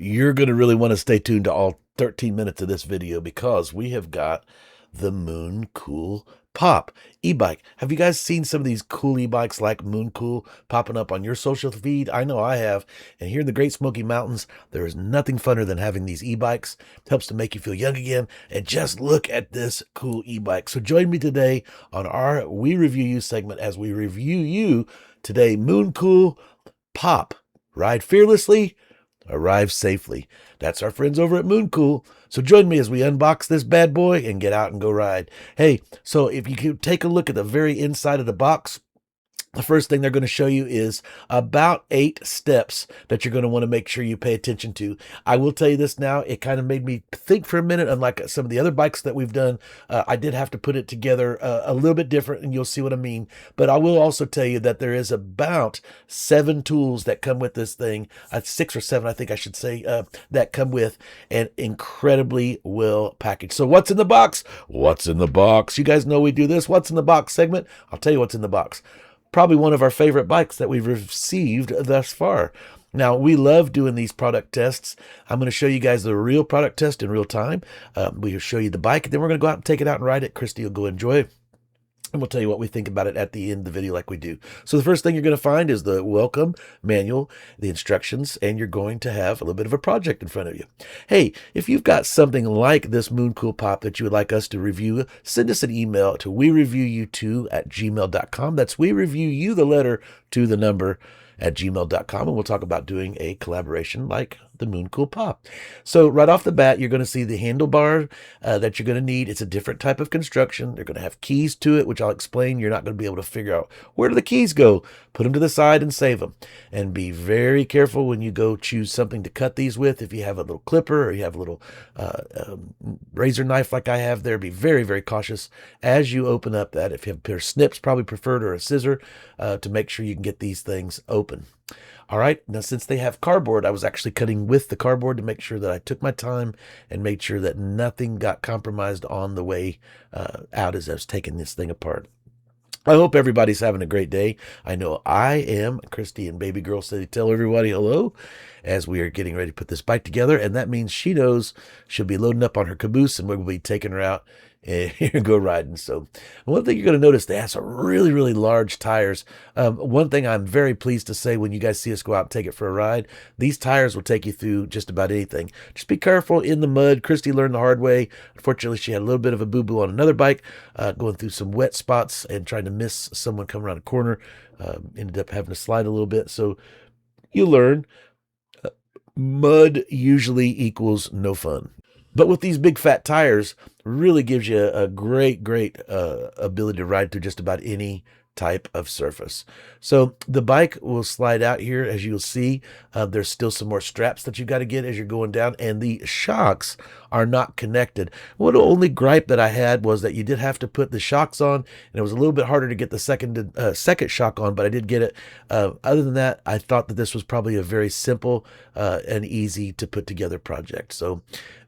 you're going to really want to stay tuned to all 13 minutes of this video because we have got the Mooncool POP e-bike. Have you guys seen some of these cool e-bikes like Mooncool popping up on your social feed? I know I have. And here in the Great Smoky Mountains, there is nothing funner than having these e-bikes. It helps to make you feel young again. And just look at this cool e-bike. So join me today on our We Review You segment as we review you today, Mooncool POP. Ride fearlessly, arrive safely. That's our friends over at Mooncool. So join me as we unbox this bad boy and get out and go ride. Hey, so if you could take a look at the very inside of the box, the first thing they're going to show you is about 8 steps that you're going to want to make sure you pay attention to. I will tell you this now, it kind of made me think for a minute, unlike some of the other bikes that we've done. I did have to put it together a little bit different, and you'll see what I mean. But I will also tell you that there is about 7 tools that come with this thing, 6 or 7, I think I should say, that come with, and incredibly well packaged. So what's in the box? What's in the box? You guys know we do this. What's in the box segment? I'll tell you what's in the box. Probably one of our favorite bikes that we've received thus far. Now, we love doing these product tests. I'm going to show you guys the real product test in real time. We'll show you the bike, and then we're going to go out and take it out and ride it. Christy will go enjoy it. And we'll tell you what we think about it at the end of the video like we do. So the first thing you're going to find is the welcome manual, the instructions, and you're going to have a little bit of a project in front of you. Hey, if you've got something like this Mooncool POP that you would like us to review, send us an email to wereviewyu2@gmail.com. That's wereviewyu, the letter to the number, at gmail.com, and we'll talk about doing a collaboration like the Mooncool POP. So right off the bat, you're going to see the handlebar that you're going to need. It's a different type of construction. They're going to have keys to it, which I'll explain. You're not going to be able to figure out where do the keys go. Put them to the side and save them. And be very careful when you go choose something to cut these with. If you have a little clipper or you have a little razor knife like I have there, be very, very cautious as you open up that. If you have a pair of snips, probably preferred, or a scissor to make sure you can get these things open. All right, now since they have cardboard, I was actually cutting with the cardboard to make sure that I took my time and made sure that nothing got compromised on the way out as I was taking this thing apart. I hope everybody's having a great day. I know I am. Christy and baby girl said tell everybody hello as we are getting ready to put this bike together, and that means she knows she'll be loading up on her caboose and we'll be taking her out and go riding. So one thing you're going to notice, they have some really, really large tires. One thing I'm very pleased to say when you guys see us go out and take it for a ride, these tires will take you through just about anything. Just be careful in the mud. Christy learned the hard way. Unfortunately, she had a little bit of a boo-boo on another bike, going through some wet spots and trying to miss someone coming around a corner. Ended up having to slide a little bit. So you learn. Mud usually equals no fun. But with these big fat tires, really gives you a great ability to ride through just about any type of surface. So the bike will slide out here, as you'll see. There's still some more straps that you got to get as you're going down, and the shocks are not connected. Well, the only gripe that I had was that you did have to put the shocks on, and it was a little bit harder to get the second shock on, but I did get it. Other than that, I thought that this was probably a very simple and easy to put together project. So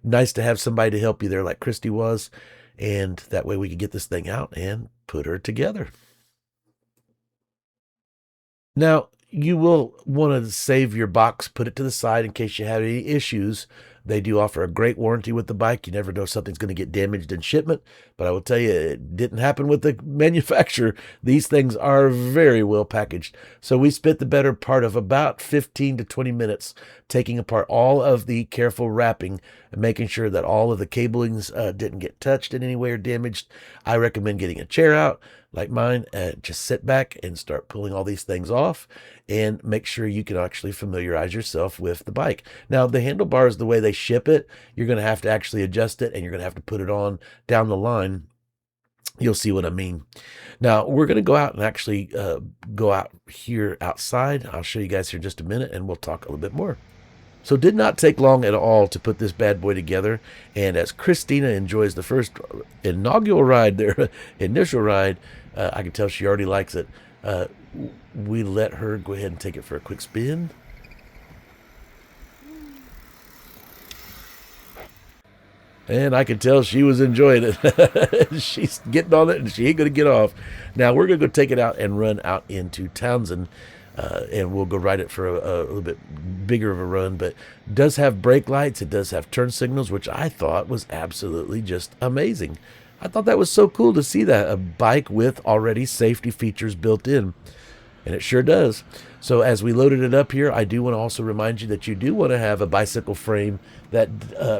nice to have somebody to help you there like Christy was, and that way we could get this thing out and put her together. Now, you will want to save your box, put it to the side in case you have any issues. They do offer a great warranty with the bike. You never know if something's going to get damaged in shipment, but I will tell you, it didn't happen with the manufacturer. These things are very well packaged. So we spent the better part of about 15 to 20 minutes taking apart all of the careful wrapping and making sure that all of the cablings didn't get touched in any way or damaged. I recommend getting a chair out like mine, just sit back and start pulling all these things off and make sure you can actually familiarize yourself with the bike. Now, the handlebars, the way they ship it, you're going to have to actually adjust it, and you're going to have to put it on down the line. You'll see what I mean. Now, we're going to go out and actually go out here outside. I'll show you guys here in just a minute, and we'll talk a little bit more. So it did not take long at all to put this bad boy together. And as Christina enjoys the first inaugural ride there, initial ride, I can tell she already likes it. We let her go ahead and take it for a quick spin. And I could tell she was enjoying it. She's getting on it, and she ain't going to get off. Now, we're going to go take it out and run out into Townsend. and we'll go ride it for a little bit bigger of a run. But it does have brake lights. It does have turn signals, which I thought was absolutely just amazing. I thought that was so cool to see that, a bike with already safety features built in. And it sure does. So as we loaded it up here, I do want to also remind you that you do want to have a bicycle frame, that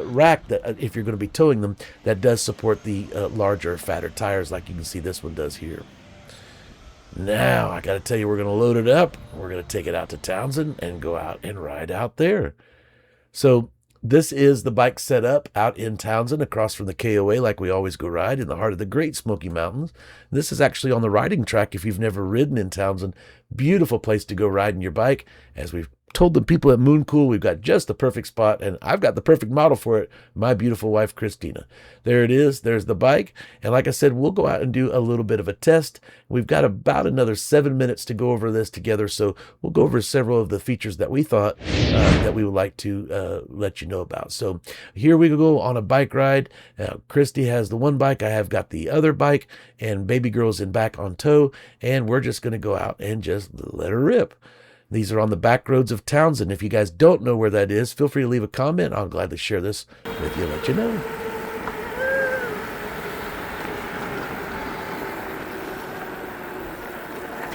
rack, that if you're going to be towing them, that does support the larger, fatter tires, like you can see this one does here. Now, I got to tell you, we're going to load it up. We're going to take it out to Townsend and go out and ride out there. So this is the bike set up out in Townsend, across from the KOA, like we always go ride, in the heart of the Great Smoky Mountains. This is actually on the riding track if you've never ridden in Townsend. Beautiful place to go riding your bike. As we've told the people at Mooncool, we've got just the perfect spot, and I've got the perfect model for it, my beautiful wife, Christina. There it is. There's the bike. And like I said, we'll go out and do a little bit of a test. We've got about another 7 minutes to go over this together, so we'll go over several of the features that we thought that we would like to let you know about. So here we go on a bike ride. Christy has the one bike. I have got the other bike, and baby girl's in back on tow, and we're just going to go out and just let her rip. These are on the back roads of Townsend. If you guys don't know where that is, feel free to leave a comment. I'll gladly share this with you and let you know.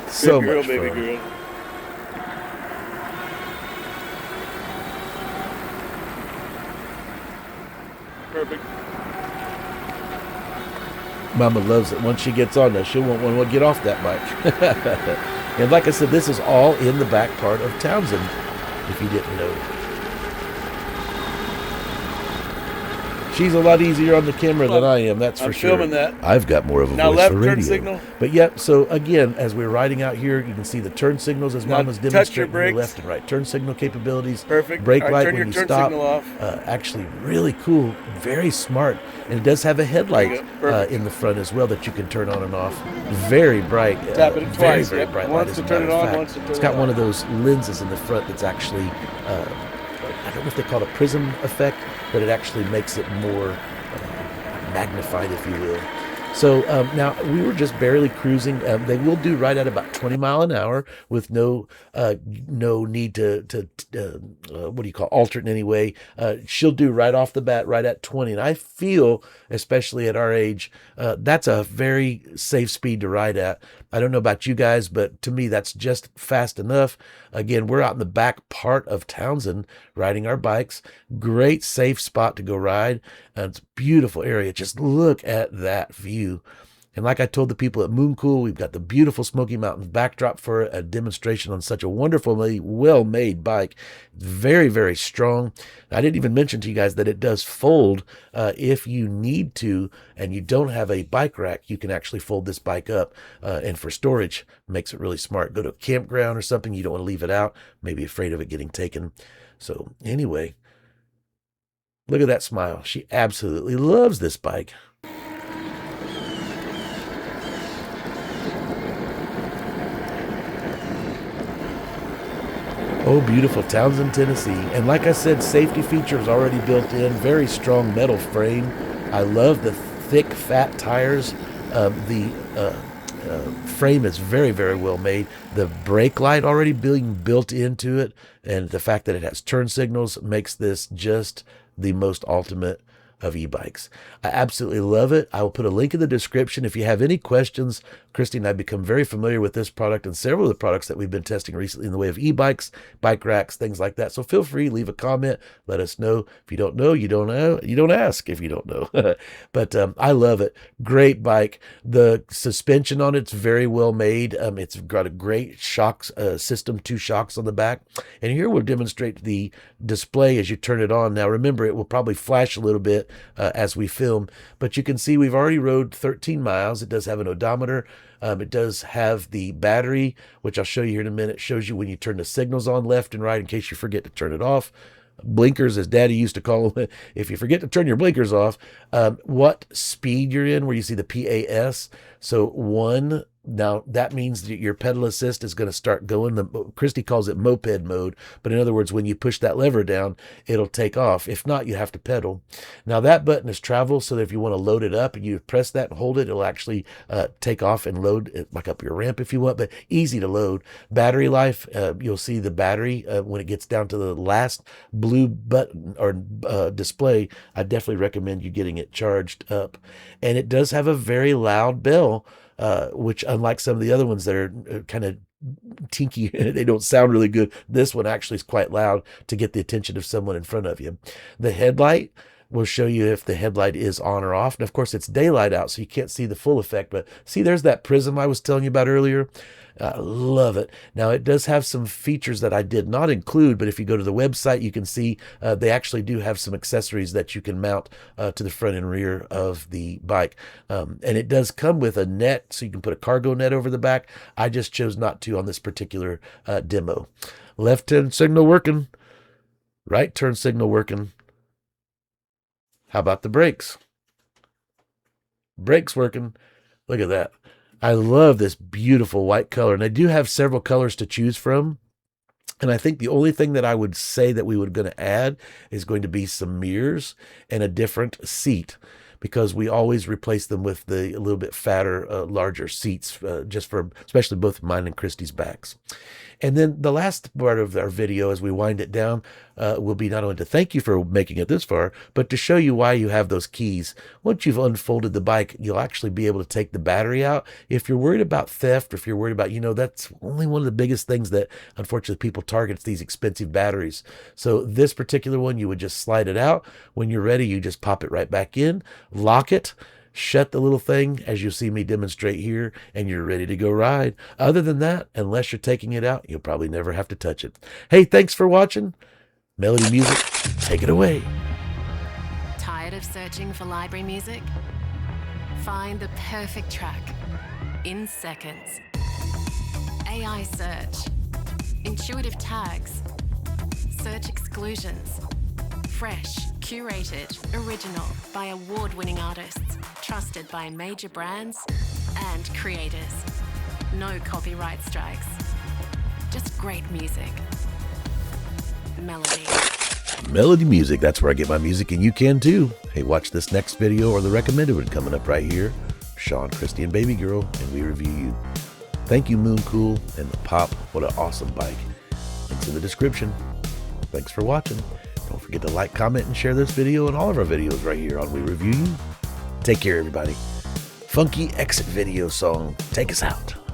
So much fun. Baby girl. Perfect. Mama loves it. Once she gets on there, she'll want one to get off that bike. And like I said, this is all in the back part of Townsend, if you didn't know. She's a lot easier on the camera than I am, that's for sure. I'm filming that. I've got more of a voice for radio. Now left turn signal. But yeah, so again, as we're riding out here, you can see the turn signals as Mama's demonstrating the left and right turn signal capabilities. Perfect. Brake light when you stop. Actually really cool, very smart. And it does have a headlight in the front as well that you can turn on and off. Very bright. Tap it twice. Very bright light. Once to turn it on, once to turn it off. It's got one of those lenses in the front that's actually, I don't know if they call it a prism effect, but it actually makes it more magnified, if you will. So now we were just barely cruising. They will do right at about 20 miles an hour with no need to alter it in any way. She'll do right off the bat right at 20. And I feel, especially at our age, that's a very safe speed to ride at. I don't know about you guys, but to me, that's just fast enough. Again, we're out in the back part of Townsend riding our bikes. Great safe spot to go ride. It's a beautiful area. Just look at that view. And like I told the people at Mooncool, we've got the beautiful Smoky Mountains backdrop for a demonstration on such a wonderfully well-made bike. Very, very strong. I didn't even mention to you guys that it does fold if you need to, and you don't have a bike rack, you can actually fold this bike up. And for storage, makes it really smart. Go to a campground or something, you don't want to leave it out, maybe afraid of it getting taken. So anyway, look at that smile. She absolutely loves this bike. Oh, beautiful Townsend, Tennessee. And like I said, safety features already built in. Very strong metal frame. I love the thick, fat tires. The frame is very, very well made. The brake light already being built into it, and the fact that it has turn signals makes this just the most ultimate of e-bikes. I absolutely love it. I will put a link in the description. If you have any questions, Christy and I become very familiar with this product and several of the products that we've been testing recently in the way of e-bikes, bike racks, things like that. So feel free, leave a comment, let us know. If you don't know, you don't know. You don't ask if you don't know. But I love it. Great bike. The suspension on it's very well made. It's got a great shocks system, 2 shocks on the back. And here we'll demonstrate the display as you turn it on. Now remember, it will probably flash a little bit as we film, but you can see we've already rode 13 miles. It does have an odometer. It does have the battery, which I'll show you here in a minute. It shows you when you turn the signals on left and right in case you forget to turn it off. Blinkers, as Daddy used to call them, if you forget to turn your blinkers off. What speed you're in, where you see the PAS. So 1 Now that means that your pedal assist is going to start going. Christy calls it moped mode, but in other words, when you push that lever down, it'll take off. If not, you have to pedal. Now that button is travel, so that if you want to load it up and you press that and hold it, it'll actually take off and load it, like up your ramp if you want, but easy to load. Battery life, you'll see the battery when it gets down to the last blue button or display. I definitely recommend you getting it charged up. And it does have a very loud bell, which unlike some of the other ones that are kind of tinky, they don't sound really good. This one actually is quite loud to get the attention of someone in front of you. The headlight will show you if the headlight is on or off. And of course, it's daylight out, so you can't see the full effect. But see, there's that prism I was telling you about earlier. I love it. Now, it does have some features that I did not include, but if you go to the website, you can see they actually do have some accessories that you can mount to the front and rear of the bike. And it does come with a net, so you can put a cargo net over the back. I just chose not to on this particular demo. Left turn signal working. Right turn signal working. How about the brakes? Brakes working. Look at that. I love this beautiful white color, and I do have several colors to choose from. And I think the only thing that I would say that we were going to add is going to be some mirrors and a different seat, because we always replace them with the a little bit fatter, larger seats, just for especially both mine and Christy's backs. And then the last part of our video, as we wind it down, will be not only to thank you for making it this far, but to show you why you have those keys. Once you've unfolded the bike, you'll actually be able to take the battery out. If you're worried about theft, or if you're worried about, that's only one of the biggest things that unfortunately people target, these expensive batteries. So this particular one, you would just slide it out. When you're ready, you just pop it right back in, lock it, shut the little thing, as you'll see me demonstrate here, and you're ready to go ride. Other than that, unless you're taking it out, you'll probably never have to touch it. Hey, thanks for watching. Melody Music, take it away. Tired of searching for library music? Find the perfect track in seconds. AI search, intuitive tags, search exclusions, fresh, curated, original by award-winning artists, trusted by major brands and creators. No copyright strikes, just great music. Melody. Melody Music, that's where I get my music, and you can too. Hey, watch this next video or the recommended one coming up right here. Sean, Christy, and Baby Girl, and we review you. Thank you, Mooncool and the Pop. What an awesome bike. Links in the description. Thanks for watching. Don't forget to like, comment, and share this video and all of our videos right here on We Review You. Take care, everybody. Funky exit video song. Take us out.